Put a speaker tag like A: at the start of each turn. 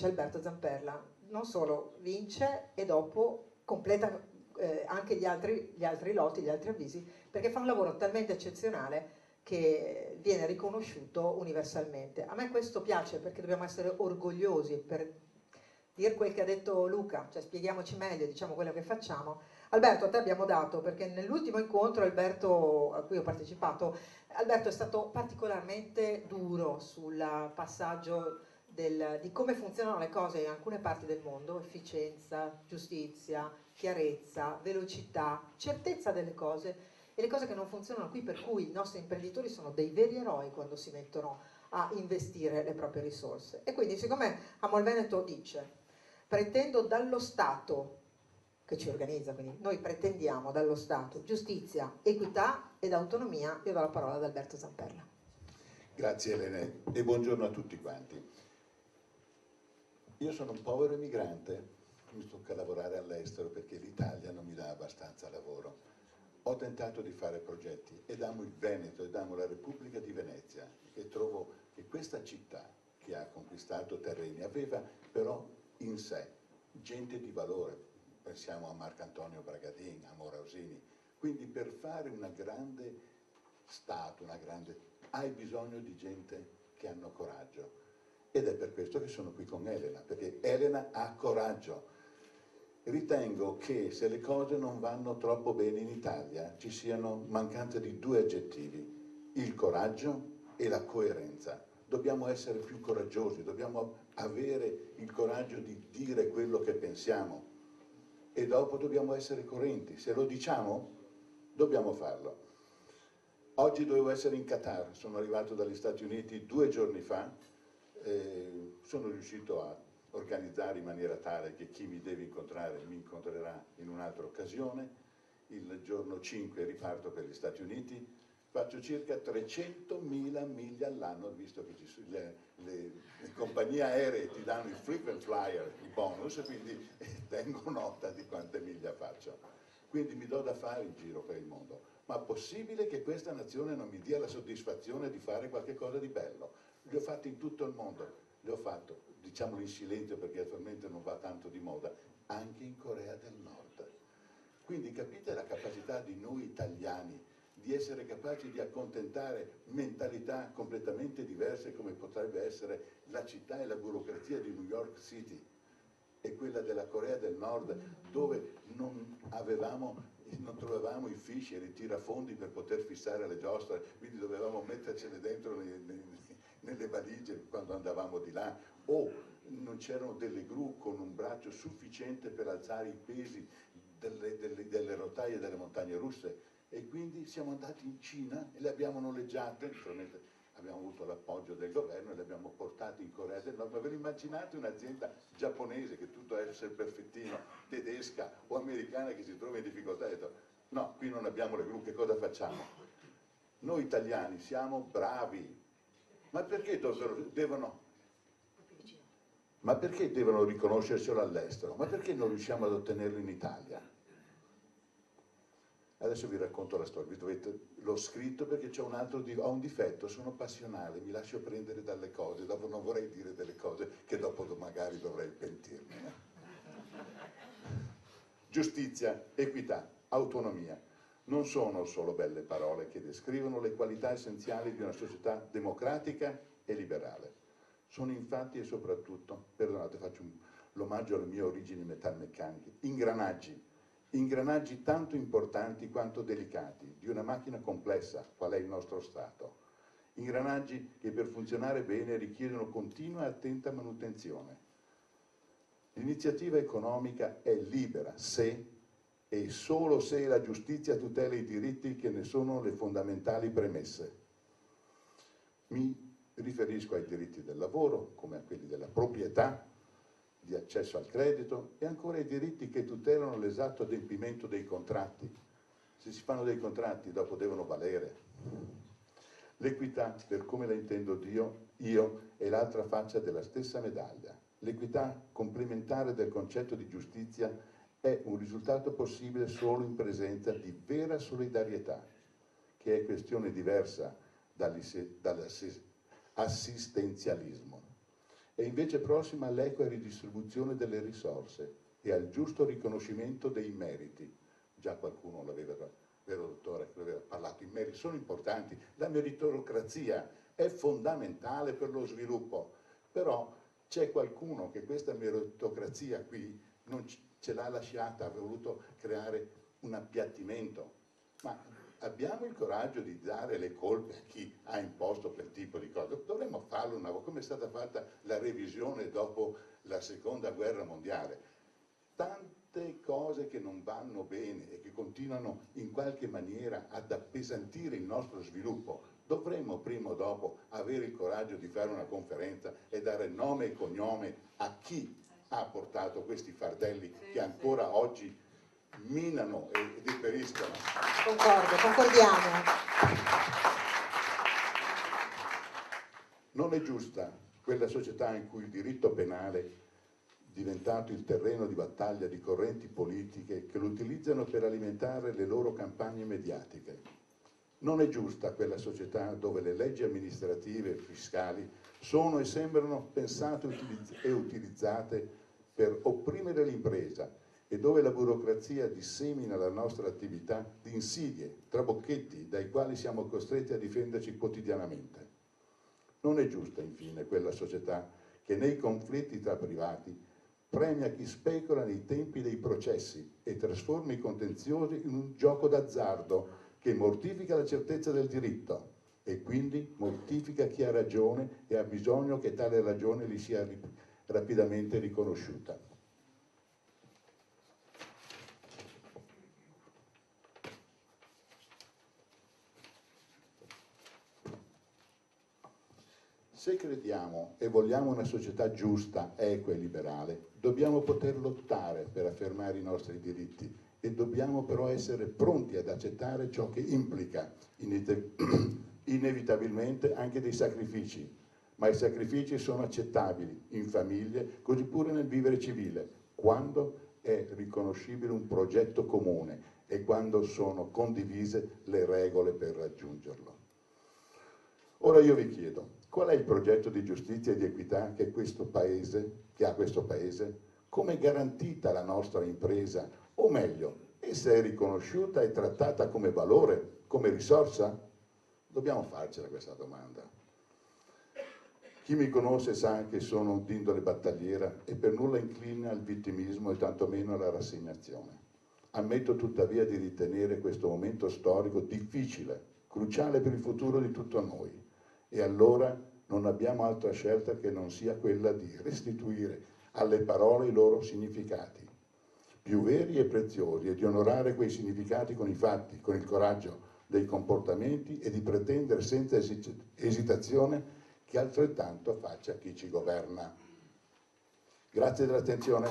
A: vince Alberto Zamperla. Non solo vince e dopo completa anche gli altri lotti, gli altri avvisi, perché fa un lavoro talmente eccezionale che viene riconosciuto universalmente. A me questo piace perché dobbiamo essere orgogliosi, per dire quel che ha detto Luca, cioè spieghiamoci meglio, diciamo quello che facciamo. Alberto, a te abbiamo dato, perché nell'ultimo incontro Alberto, a cui ho partecipato, Alberto è stato particolarmente duro sul passaggio di come funzionano le cose in alcune parti del mondo: efficienza, giustizia, chiarezza, velocità, certezza delle cose, e le cose che non funzionano qui, per cui i nostri imprenditori sono dei veri eroi quando si mettono a investire le proprie risorse. E quindi, siccome Amol Veneto dice: pretendo dallo Stato che ci organizza, quindi noi pretendiamo dallo Stato giustizia, equità ed autonomia, io do la parola ad Alberto Zamperla.
B: Grazie Elena e buongiorno a tutti quanti. Io sono un povero emigrante, mi tocca lavorare all'estero perché l'Italia non mi dà abbastanza lavoro. Ho tentato di fare progetti ed amo il Veneto ed amo la Repubblica di Venezia, e trovo che questa città che ha conquistato terreni aveva però in sé gente di valore. Pensiamo a Marcantonio Bragadin, a Morosini. Quindi per fare una grande Stato, hai bisogno di gente che hanno coraggio. Ed è per questo che sono qui con Elena, perché Elena ha coraggio. Ritengo che se le cose non vanno troppo bene in Italia ci siano mancanza di due aggettivi: il coraggio e la coerenza. Dobbiamo essere più coraggiosi, dobbiamo avere il coraggio di dire quello che pensiamo e dopo dobbiamo essere coerenti. Se lo diciamo, dobbiamo farlo. Oggi dovevo essere in Qatar, sono arrivato dagli Stati Uniti 2 giorni fa, sono riuscito a organizzare in maniera tale che chi mi deve incontrare mi incontrerà in un'altra occasione. Il giorno 5 riparto per gli Stati Uniti, faccio circa 300.000 miglia all'anno, visto che le compagnie aeree ti danno il frequent flyer, i bonus, quindi tengo nota di quante miglia faccio. Quindi mi do da fare in giro per il mondo. Ma è possibile che questa nazione non mi dia la soddisfazione di fare qualche cosa di bello? Li ho fatti in tutto il mondo, li ho fatto, diciamolo in silenzio perché attualmente non va tanto di moda, anche in Corea del Nord. Quindi capite la capacità di noi italiani di essere capaci di accontentare mentalità completamente diverse, come potrebbe essere la città e la burocrazia di New York City e quella della Corea del Nord, dove non trovavamo i fisci e i tirafondi per poter fissare le giostre, quindi dovevamo mettercele dentro nelle valigie quando andavamo di là, o non c'erano delle gru con un braccio sufficiente per alzare i pesi delle rotaie delle montagne russe, e quindi siamo andati in Cina e le abbiamo noleggiate, naturalmente abbiamo avuto l'appoggio del governo e le abbiamo portate in Corea del Nord. Ma ve lo immaginate un'azienda giapponese che tutto è essere perfettino, tedesca o americana che si trova in difficoltà? Ha detto: no, qui non abbiamo le gru, che cosa facciamo? Noi italiani siamo bravi, ma perché devono riconoscercelo all'estero? Ma perché non riusciamo ad ottenerlo in Italia? Adesso vi racconto la storia, l'ho scritto perché ho un difetto, sono passionale, mi lascio prendere dalle cose, dopo non vorrei dire delle cose che dopo magari dovrei pentirmi. Giustizia, equità, autonomia, non sono solo belle parole che descrivono le qualità essenziali di una società democratica e liberale. Sono infatti e soprattutto, perdonate, faccio l'omaggio alle mie origini metalmeccaniche, ingranaggi tanto importanti quanto delicati di una macchina complessa, qual è il nostro Stato. Ingranaggi che per funzionare bene richiedono continua e attenta manutenzione. L'iniziativa economica è libera se e solo se la giustizia tutela i diritti che ne sono le fondamentali premesse. Mi riferisco ai diritti del lavoro, come a quelli della proprietà, di accesso al credito, e ancora ai diritti che tutelano l'esatto adempimento dei contratti. Se si fanno dei contratti, dopo devono valere. L'equità, per come la intendo io, è l'altra faccia della stessa medaglia. L'equità, complementare del concetto di giustizia, è un risultato possibile solo in presenza di vera solidarietà, che è questione diversa dall'assistenzialismo. è invece prossima all'equa ridistribuzione delle risorse e al giusto riconoscimento dei meriti. Già qualcuno l'aveva, vero dottore, l'aveva parlato, i meriti sono importanti, la meritocrazia è fondamentale per lo sviluppo, però c'è qualcuno che questa meritocrazia qui non ce l'ha lasciata, ha voluto creare un appiattimento, ma abbiamo il coraggio di dare le colpe a chi ha imposto quel tipo di cose. Dovremmo farlo una volta, come è stata fatta la revisione dopo la seconda guerra mondiale. Tante cose che non vanno bene e che continuano in qualche maniera ad appesantire il nostro sviluppo. Dovremmo prima o dopo avere il coraggio di fare una conferenza e dare nome e cognome a chi ha portato questi fardelli che ancora oggi minano e deperiscono.
A: Concordiamo.
B: Non è giusta quella società in cui il diritto penale diventato il terreno di battaglia di correnti politiche che lo utilizzano per alimentare le loro campagne mediatiche. Non è giusta quella società dove le leggi amministrative e fiscali sono e sembrano pensate e utilizzate per opprimere l'impresa e dove la burocrazia dissemina la nostra attività di insidie, trabocchetti dai quali siamo costretti a difenderci quotidianamente. Non è giusta, infine, quella società che nei conflitti tra privati premia chi specula nei tempi dei processi e trasforma i contenziosi in un gioco d'azzardo che mortifica la certezza del diritto e quindi mortifica chi ha ragione e ha bisogno che tale ragione gli sia rapidamente riconosciuta. Se crediamo e vogliamo una società giusta, equa e liberale, dobbiamo poter lottare per affermare i nostri diritti e dobbiamo però essere pronti ad accettare ciò che implica inevitabilmente anche dei sacrifici, ma i sacrifici sono accettabili in famiglie, così pure nel vivere civile, quando è riconoscibile un progetto comune e quando sono condivise le regole per raggiungerlo. Ora io vi chiedo, qual è il progetto di giustizia e di equità che ha questo Paese? Come è garantita la nostra impresa? O meglio, essa è riconosciuta e trattata come valore, come risorsa? Dobbiamo farcela questa domanda. Chi mi conosce sa che sono d'indole battagliera e per nulla incline al vittimismo e tantomeno alla rassegnazione. Ammetto tuttavia di ritenere questo momento storico difficile, cruciale per il futuro di tutto noi. E allora non abbiamo altra scelta che non sia quella di restituire alle parole i loro significati, più veri e preziosi, e di onorare quei significati con i fatti, con il coraggio dei comportamenti e di pretendere senza esitazione che altrettanto faccia chi ci governa. Grazie dell'attenzione.